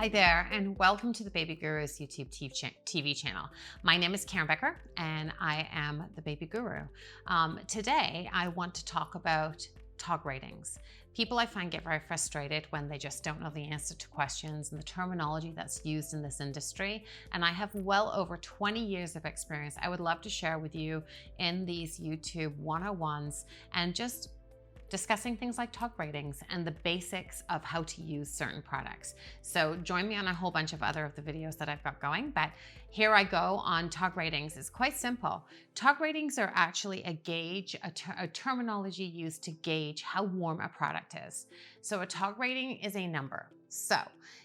Hi there, and welcome to the Baby Guru's YouTube TV channel. My name is Karen Becker, and I am the Baby Guru. Today, I want to talk about TOG ratings. People I find get very frustrated when they just don't know the answer to questions and the terminology that's used in this industry. And I have well over 20 years of experience I would love to share with you in these YouTube 101s and just discussing things like TOG ratings and the basics of how to use certain products. So join me on a whole bunch of other of the videos that I've got going, but here I go on TOG ratings. It's quite simple. TOG ratings are actually a gauge, a terminology used to gauge how warm a product is. So a TOG rating is a number. So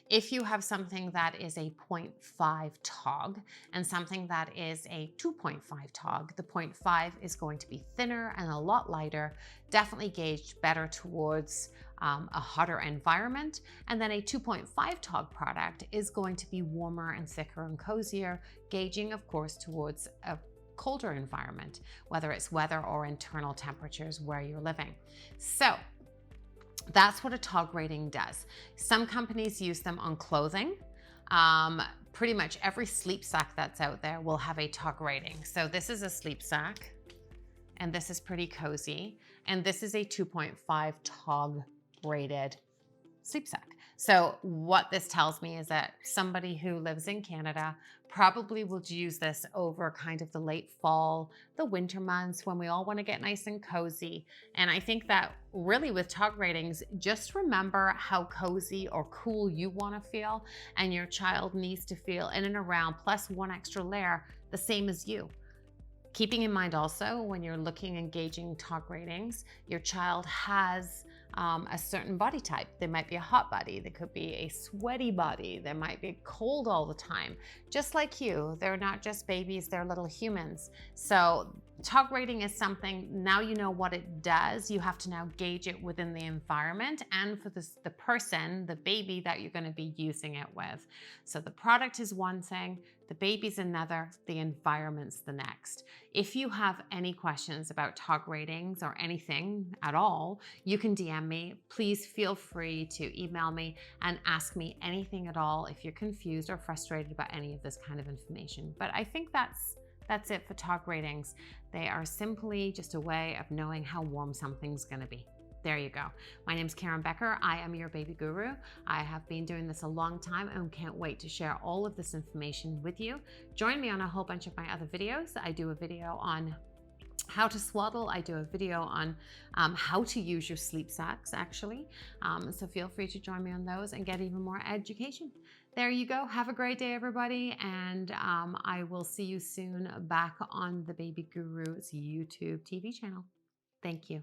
if you have something that is a 0.5 TOG and something that is a 2.5 TOG, the 0.5 is going to be thinner and a lot lighter, definitely gauged better towards a hotter environment. And then a 2.5 TOG product is going to be warmer and thicker and cozier, gauging, of course, towards a colder environment, whether it's weather or internal temperatures where you're living. So that's what a TOG rating does. Some companies use them on clothing. Pretty much every sleep sack that's out there will have a TOG rating. So this is a sleep sack, and this is pretty cozy. And this is a 2.5 TOG rated sleep sack. So what this tells me is that somebody who lives in Canada probably will use this over kind of the late fall, the winter months when we all want to get nice and cozy. And I think that really with TOG ratings, just remember how cozy or cool you want to feel, and your child needs to feel in and around plus one extra layer the same as you. Keeping in mind also, when you're looking and gauging TOG ratings, your child has a certain body type. There might be a hot body, there could be a sweaty body, there might be cold all the time. Just like you, they're not just babies, they're little humans. So TOG rating is something, now you know what it does, you have to now gauge it within the environment and for the person, the baby that you're going to be using it with. So the product is one thing, the baby's another, the environment's the next. If you have any questions about TOG ratings or anything at all, you can DM me. Please feel free to email me and ask me anything at all if you're confused or frustrated about any of this kind of information. But I think that's it for TOG ratings. They are simply just a way of knowing how warm something's going to be. There you go. My name's Karen Becker. I am your baby guru. I have been doing this a long time and can't wait to share all of this information with you. Join me on a whole bunch of my other videos. I do a video on how to swaddle. I do a video on how to use your sleep sacks, actually. So feel free to join me on those and get even more education. There you go. Have a great day, everybody. And I will see you soon back on the Baby Guru's YouTube TV channel. Thank you.